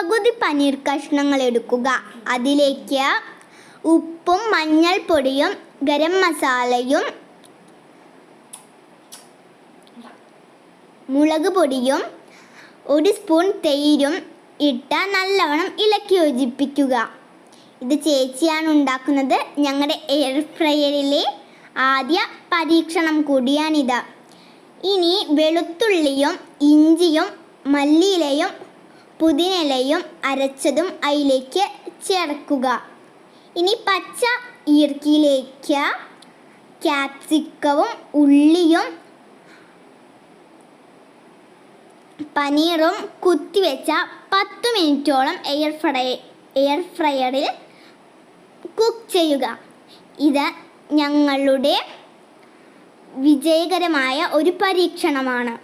പകുതി പനീർ കഷ്ണങ്ങൾ എടുക്കുക. അതിലേക്ക് ഉപ്പും മഞ്ഞൾപ്പൊടിയും ഗരം മസാലയും മുളക് പൊടിയും 1 സ്പൂൺ തൈരും ഇട്ട് നല്ലവണ്ണം ഇളക്കി യോജിപ്പിക്കുക. ഇത് ചേച്ചിയാണ് ഉണ്ടാക്കുന്നത്. ഞങ്ങളുടെ എയർ ഫ്രയറിലെ ആദ്യ പരീക്ഷണം കൂടിയാണിത്. ഇനി വെളുത്തുള്ളിയും ഇഞ്ചിയും മല്ലിയിലയും പുതിനയിലയും അരച്ചതും അതിലേക്ക് ചേർക്കുക. ഇനി പച്ച ഈർക്കിയിലേക്ക് ക്യാപ്സിക്കവും ഉള്ളിയും പനീറും കുത്തിവെച്ച 10 മിനിറ്റോളം എയർ ഫ്രയറിൽ കുക്ക് ചെയ്യുക. ഇത് ഞങ്ങളുടെ വിജയകരമായ ഒരു പരീക്ഷണമാണ്.